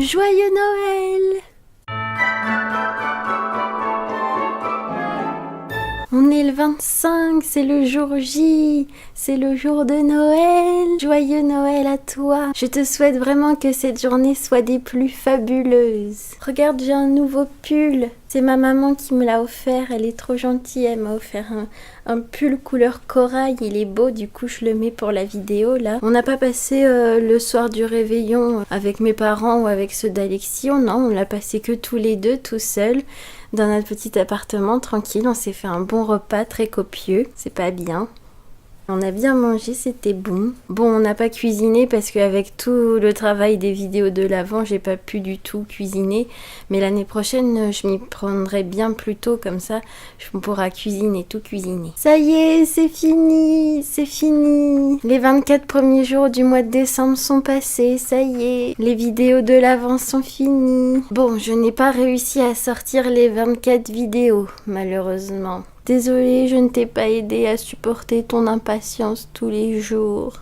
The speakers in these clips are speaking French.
Joyeux Noël! On est le 25, c'est le jour J, c'est le jour de Noël. Joyeux Noël à toi. Je te souhaite vraiment que cette journée soit des plus fabuleuses. Regarde, j'ai un nouveau pull. C'est ma maman qui me l'a offert, elle est trop gentille, elle m'a offert un pull couleur corail, il est beau, du coup je le mets pour la vidéo là. On n'a pas passé le soir du réveillon avec mes parents ou avec ceux d'Alexis, non, on l'a passé que tous les deux, tout seuls, dans notre petit appartement, tranquille, on s'est fait un bon repas très copieux, c'est pas bien. On a bien mangé, c'était bon. Bon, on n'a pas cuisiné parce qu'avec tout le travail des vidéos de l'Avent, j'ai pas pu du tout cuisiner. Mais l'année prochaine, je m'y prendrai bien plus tôt, comme ça, je pourrai cuisiner, tout cuisiner. Ça y est, c'est fini, c'est fini. Les 24 premiers jours du mois de décembre sont passés, ça y est. Les vidéos de l'Avent sont finies. Bon, je n'ai pas réussi à sortir les 24 vidéos, malheureusement. Désolée, je ne t'ai pas aidé à supporter ton impatience tous les jours.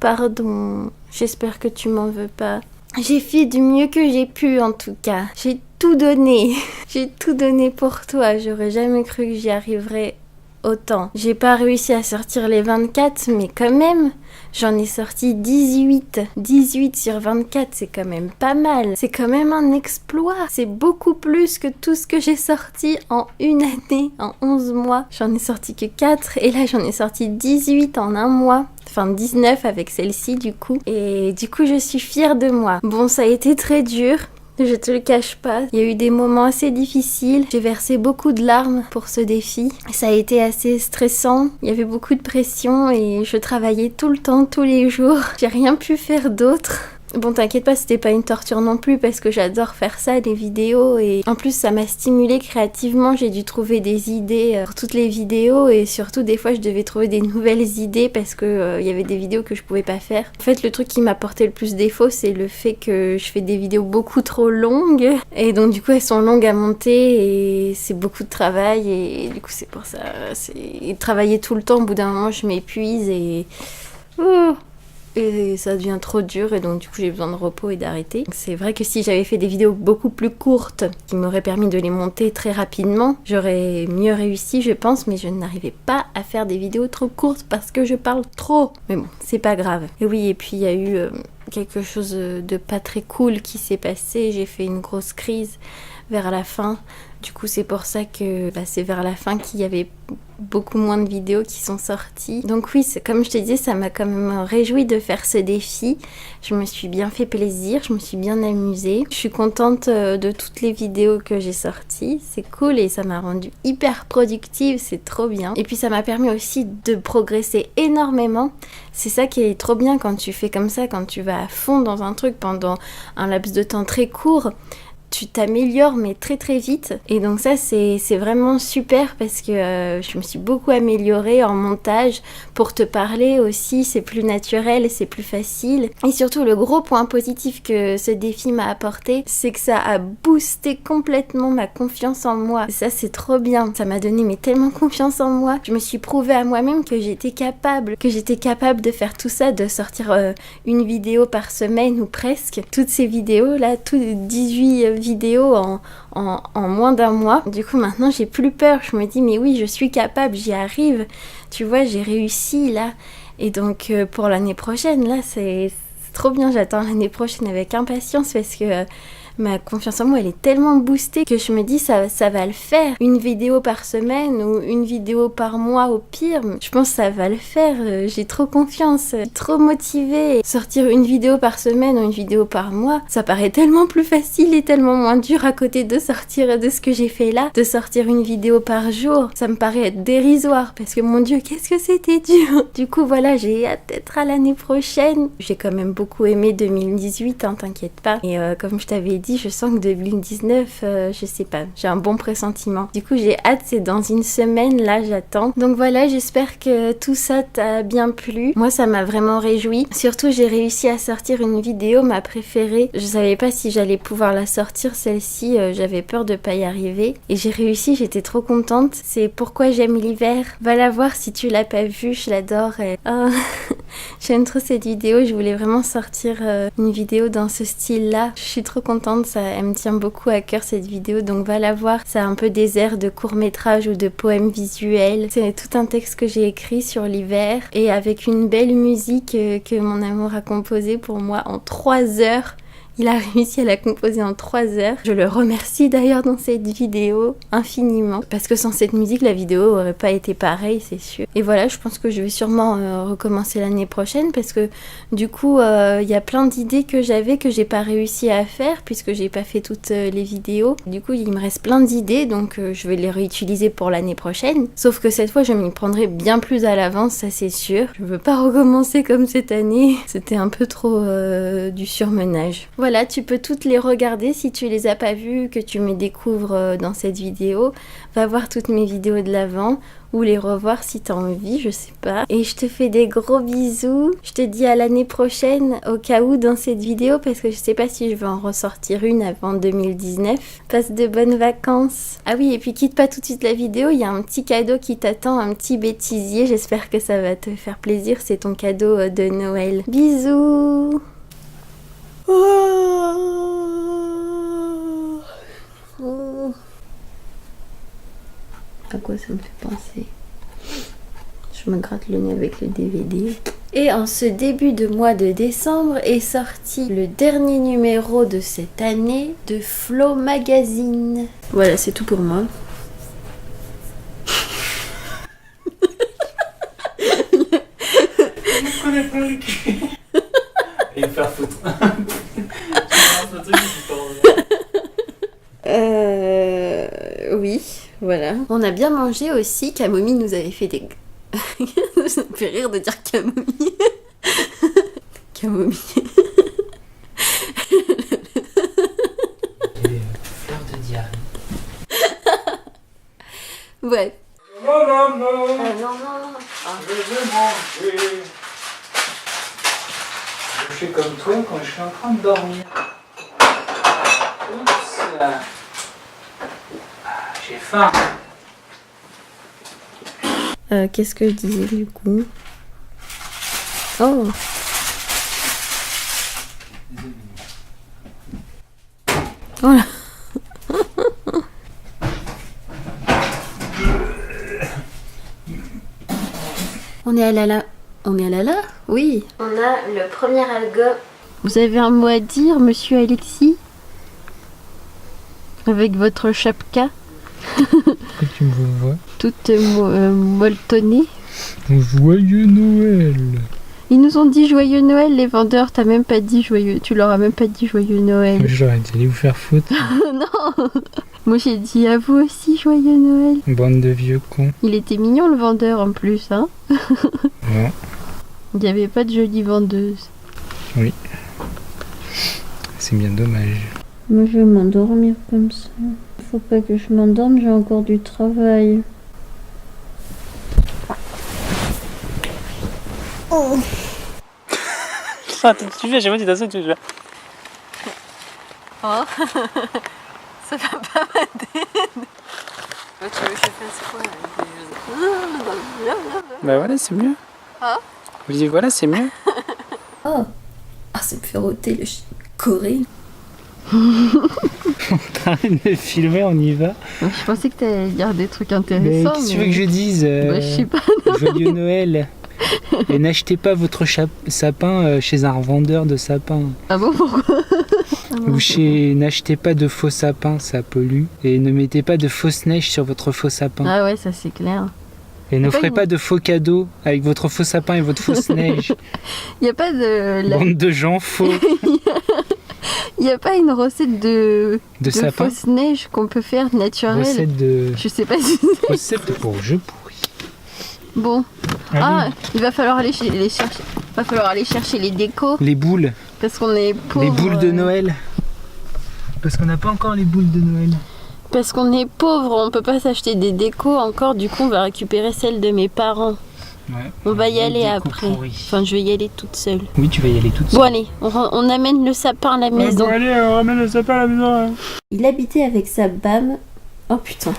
Pardon, j'espère que tu m'en veux pas. J'ai fait du mieux que j'ai pu en tout cas. J'ai tout donné. J'ai tout donné pour toi. J'aurais jamais cru que j'y arriverais autant. J'ai pas réussi à sortir les 24, mais quand même, j'en ai sorti 18. 18 sur 24, c'est quand même pas mal. C'est quand même un exploit. C'est beaucoup plus que tout ce que j'ai sorti en une année, en 11 mois. J'en ai sorti que 4 et là j'en ai sorti 18 en un mois. Enfin 19 avec celle-ci du coup. Et du coup je suis fière de moi. Bon, ça a été très dur. Je te le cache pas, il y a eu des moments assez difficiles. J'ai versé beaucoup de larmes pour ce défi. Ça a été assez stressant, il y avait beaucoup de pression et je travaillais tout le temps, tous les jours. J'ai rien pu faire d'autre. Bon, t'inquiète pas, c'était pas une torture non plus parce que j'adore faire ça, les vidéos, et en plus ça m'a stimulée créativement. J'ai dû trouver des idées pour toutes les vidéos et surtout des fois je devais trouver des nouvelles idées parce que y avait des vidéos que je pouvais pas faire. En fait, le truc qui m'a porté le plus défaut, c'est le fait que je fais des vidéos beaucoup trop longues et donc du coup elles sont longues à monter et c'est beaucoup de travail et du coup c'est pour ça, c'est travailler tout le temps, au bout d'un moment je m'épuise et ça devient trop dur et donc du coup j'ai besoin de repos et d'arrêter. C'est vrai que si j'avais fait des vidéos beaucoup plus courtes qui m'auraient permis de les monter très rapidement, j'aurais mieux réussi je pense, mais je n'arrivais pas à faire des vidéos trop courtes parce que je parle trop. Mais bon, c'est pas grave. Et oui, et puis il y a eu quelque chose de pas très cool qui s'est passé, j'ai fait une grosse crise vers la fin. Du coup, c'est pour ça que c'est vers la fin qu'il y avait beaucoup moins de vidéos qui sont sorties. Donc oui, comme je te disais, ça m'a quand même réjoui de faire ce défi. Je me suis bien fait plaisir, je me suis bien amusée. Je suis contente de toutes les vidéos que j'ai sorties. C'est cool et ça m'a rendue hyper productive, c'est trop bien. Et puis ça m'a permis aussi de progresser énormément. C'est ça qui est trop bien quand tu fais comme ça, quand tu vas à fond dans un truc pendant un laps de temps très court. Tu t'améliores mais très très vite et donc ça c'est vraiment super parce que je me suis beaucoup améliorée en montage. Pour te parler aussi, c'est plus naturel, c'est plus facile et surtout le gros point positif que ce défi m'a apporté, c'est que ça a boosté complètement ma confiance en moi. Ça c'est trop bien, ça m'a donné mais tellement confiance en moi. Je me suis prouvé à moi-même que j'étais capable de faire tout ça, de sortir une vidéo par semaine ou presque. Toutes ces vidéos là, toutes 18 vidéos en moins d'un mois. Du coup maintenant j'ai plus peur, je me dis mais oui je suis capable, j'y arrive, tu vois, j'ai réussi là. Et donc pour l'année prochaine là c'est trop bien, j'attends l'année prochaine avec impatience parce que ma confiance en moi elle est tellement boostée que je me dis ça va le faire. Une vidéo par semaine ou une vidéo par mois au pire, je pense que ça va le faire. J'ai trop confiance, trop motivée. Sortir une vidéo par semaine ou une vidéo par mois, ça paraît tellement plus facile et tellement moins dur à côté de sortir de ce que j'ai fait là. De sortir une vidéo par jour, ça me paraît être dérisoire parce que mon Dieu, qu'est-ce que c'était dur. Du coup voilà, j'ai hâte d'être à l'année prochaine. J'ai quand même beaucoup aimé 2018, hein, t'inquiète pas. Et comme je t'avais dit, dit, je sens que 2019, je sais pas, j'ai un bon pressentiment. Du coup, j'ai hâte, c'est dans une semaine, là, j'attends. Donc voilà, j'espère que tout ça t'a bien plu. Moi, ça m'a vraiment réjoui. Surtout, j'ai réussi à sortir une vidéo, ma préférée. Je savais pas si j'allais pouvoir la sortir, celle-ci, j'avais peur de pas y arriver. Et j'ai réussi, j'étais trop contente. C'est Pourquoi j'aime l'hiver. Va la voir si tu l'as pas vue, je l'adore. Et... oh, j'aime trop cette vidéo, je voulais vraiment sortir une vidéo dans ce style-là. Je suis trop contente, elle me tient beaucoup à cœur cette vidéo, donc va la voir. Ça a un peu des airs de court-métrage ou de poèmes visuels. C'est tout un texte que j'ai écrit sur l'hiver et avec une belle musique que mon amour a composée pour moi en 3 heures. Il a réussi à la composer en 3 heures. Je le remercie d'ailleurs dans cette vidéo infiniment. Parce que sans cette musique, la vidéo aurait pas été pareille, c'est sûr. Et voilà, je pense que je vais sûrement recommencer l'année prochaine. Parce que du coup, y a plein d'idées que j'avais que j'ai pas réussi à faire. Puisque j'ai pas fait toutes les vidéos. Du coup, il me reste plein d'idées. Donc je vais les réutiliser pour l'année prochaine. Sauf que cette fois, je m'y prendrai bien plus à l'avance, ça c'est sûr. Je veux pas recommencer comme cette année. C'était un peu trop du surmenage. Voilà, tu peux toutes les regarder si tu les as pas vues, que tu me découvres dans cette vidéo. Va voir toutes mes vidéos de l'avant ou les revoir si t'as envie, je sais pas. Et je te fais des gros bisous. Je te dis à l'année prochaine au cas où dans cette vidéo parce que je sais pas si je vais en ressortir une avant 2019. Passe de bonnes vacances. Ah oui, et puis quitte pas tout de suite la vidéo, il y a un petit cadeau qui t'attend, un petit bêtisier. J'espère que ça va te faire plaisir, c'est ton cadeau de Noël. Bisous. À quoi ça me fait penser? Je me gratte le nez avec le DVD. Et en ce début de mois de décembre est sorti le dernier numéro de cette année de Flow Magazine. Voilà, c'est tout pour moi. Je connais pas le cul. Et me faire foutre. Oui, voilà. On a bien mangé aussi. Camomille nous avait fait des... Ça me fait rire de dire camomille. Camomille. Fleur de diable. Ouais. Non, non, non. Non. Ah. Je veux manger. Je fais comme toi quand je suis en train de dormir. Oups. J'ai faim. Qu'est-ce que je disais du coup? Oh. Voilà. On est à la... On est à la... Oui. On a le premier album. Vous avez un mot à dire, monsieur Alexis? Avec votre chapka? Pourquoi tu me vois? Toute molletonnée. Joyeux Noël. Ils nous ont dit joyeux Noël, les vendeurs. T'as même pas dit joyeux... Tu leur as même pas dit joyeux Noël. Je leur ai dit, allez vous faire foutre. Non. Moi j'ai dit à vous aussi joyeux Noël. Bande de vieux cons. Il était mignon le vendeur en plus, hein. Ouais. Il n'y avait pas de jolie vendeuse. Oui. C'est bien dommage. Moi je vais m'endormir comme ça. Faut pas que je m'endorme, j'ai encore du travail. Oh. Tu fais, j'ai pas dit ça, tu fais. Oh. Ça va pas m'aider. Tu veux que je fasse quoi? Bah voilà, c'est mieux. Ah. Vous dites voilà, c'est mieux. Oh. Ah, ça me fait rôter le Corée. T'arrêtes de filmer, on y va. Je pensais que t'allais dire des trucs Mais intéressants. qu'est-ce que tu veux que je dise Bah, je sais pas. Joyeux Noël. Et n'achetez pas votre sapin chez un revendeur de sapins. Ah bon, pourquoi? Ou n'achetez pas de faux sapins, ça pollue. Et ne mettez pas de fausses neiges sur votre faux sapin. Ah ouais, ça c'est clair. Et n'offrez pas de faux cadeaux avec votre faux sapin et votre fausse neige. Il y a pas de... Bande de gens faux. Il n'y a pas une recette de sapin. fausse neige qu'on peut faire naturelle? Recette de... Je sais pas si... Recette pour jeu pourri. Bon. Allez. Ah, il va falloir aller chercher... Va falloir aller chercher les décos. Les boules. Parce qu'on est pauvres. Les boules de Noël. parce qu'on n'a pas encore les boules de Noël. Parce qu'on est pauvre, on peut pas s'acheter des décos encore, du coup on va récupérer celles de mes parents. Ouais, On va y aller déco après. pourri. Enfin, je vais y aller toute seule. Oui, tu vas y aller toute seule. Bon allez, on amène le sapin à la maison. Bon, allez, on ramène le sapin à la maison. Hein. Il habitait avec sa bam. Oh putain.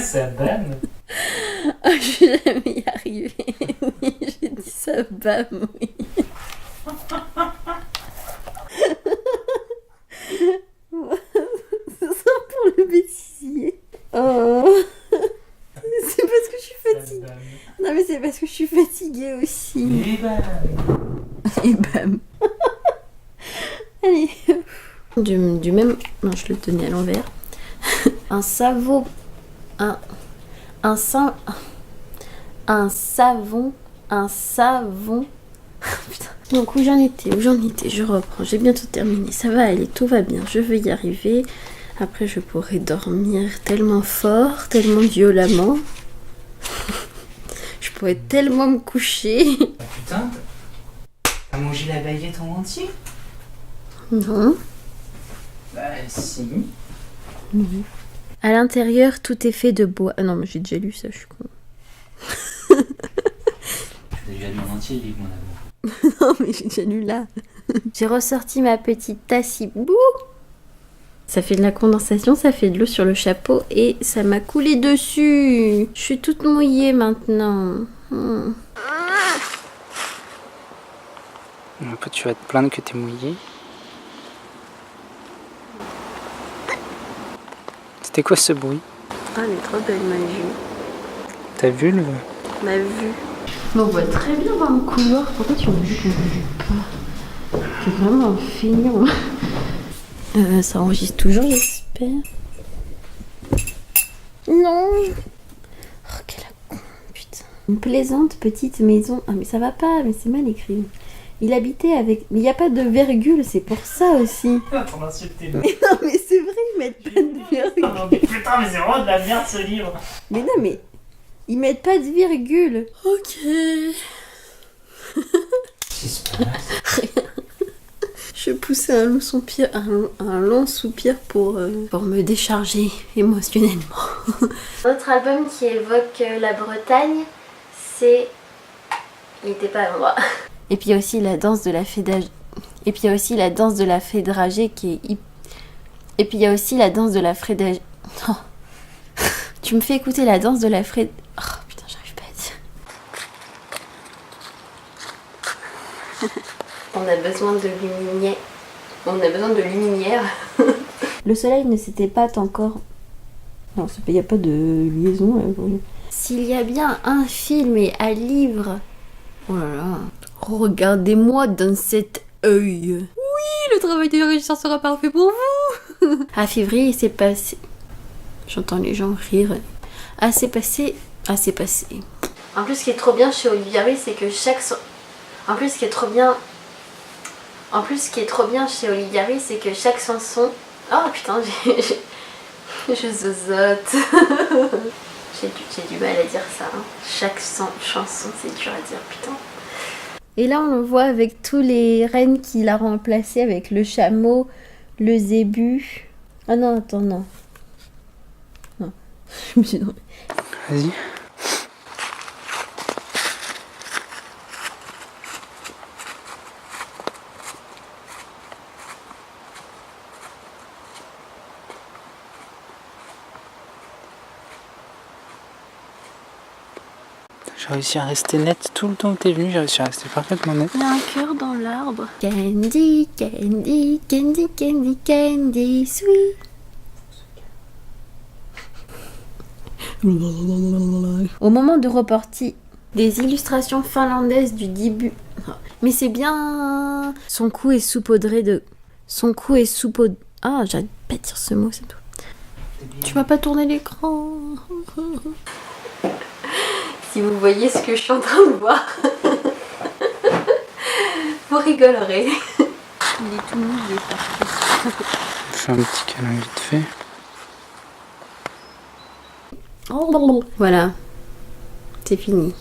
Sa bam. Oh, je vais jamais y arriver. Oui, j'ai dit sa bam, oui. Ça sent pour le bêtisier. Oh. C'est parce que je suis fatiguée. Non mais c'est parce que je suis fatiguée aussi. Et bam. Et bam. Allez. Du même... Non, je le tenais à l'envers. Un savon... Un savon... Putain. Donc où j'en étais, je reprends. J'ai bientôt terminé. Ça va aller, tout va bien. Je vais y arriver. Après, je pourrai dormir tellement fort, tellement violemment. Je pourrais tellement me coucher. Ah, putain, t'as mangé la baguette en entier? Non. Bah si. Oui. À l'intérieur, tout est fait de bois. Ah non, mais j'ai déjà lu ça, je suis con. J'ai déjà lu en entier le livre, mon amour. Non, mais j'ai déjà lu là. J'ai ressorti ma petite tasse hibou. Ça fait de la condensation, ça fait de l'eau sur le chapeau et ça m'a coulé dessus. Je suis toute mouillée maintenant. Après, tu vas te plaindre que t'es mouillée. C'était quoi ce bruit? Ah, elle est trop belle, ma vue. Ta vulve? Ma vue. Mais on voit très bien dans le couloir. Pourquoi tu me dis qu'on ne vue pas? C'est vraiment feignant. Ça enregistre toujours, j'espère. Non. Oh, quelle con, putain. Une plaisante petite maison. Ah, mais ça va pas, mais c'est mal écrit. Il habitait avec... Mais il n'y a pas de virgule, c'est pour ça aussi. Pour m'insulter. Mais non, mais c'est vrai, ils mettent pas de virgule. Putain, mais c'est vraiment de la merde ce livre. Mais non, mais... Ils mettent pas de virgule. Ok. Qu'est-ce qui se passe? Je poussais un long soupir pour me décharger émotionnellement. Notre album qui évoque la Bretagne, c'est... Il n'était pas à l'endroit. Et puis il y a aussi la danse de la fédage... Et puis il y a aussi la danse de la fédragée qui est... Et puis il y a aussi la danse de la fédage... Oh. Tu me fais écouter la danse de la fédage... Oh putain, j'arrive pas à dire. On a besoin de lumière. On a besoin de lumière. Le soleil ne s'était pas encore... Non, il n'y a pas de liaison. S'il y a bien un film et un livre... Oh là là. Regardez-moi dans cet œil. Oui, le travail de régisseur sera parfait pour vous. À février, c'est passé. J'entends les gens rire. Ah, c'est passé. Ah, c'est passé. En plus, ce qui est trop bien chez Olivia Ruiz, c'est que chaque... En plus, ce qui est trop bien chez Olivia Ruiz, c'est que chaque chanson... Oh putain, je zozote. J'ai du mal à dire ça. Hein. Chaque chanson, c'est dur à dire, putain. Et là, on le voit avec tous les rennes qu'il a remplacés, avec le chameau, le zébu. Ah non, attends, non. Non. Je me suis trompée. Vas-y. J'ai réussi à rester net tout le temps que t'es venu, j'ai réussi à rester parfaitement net. Il y a un cœur dans l'arbre. Candy, candy, candy, candy, candy, sweet. Au moment de reporter des illustrations finlandaises du début. Mais c'est bien. Son cou est saupoudré de... Son cou est saupoudré... Ah, j'arrête pas de dire ce mot, c'est tout. Tu vas pas tourner l'écran. Si vous voyez ce que je suis en train de voir, vous rigolerez. Il est tout mouillé partout. Fais un petit câlin vite fait. Voilà, c'est fini.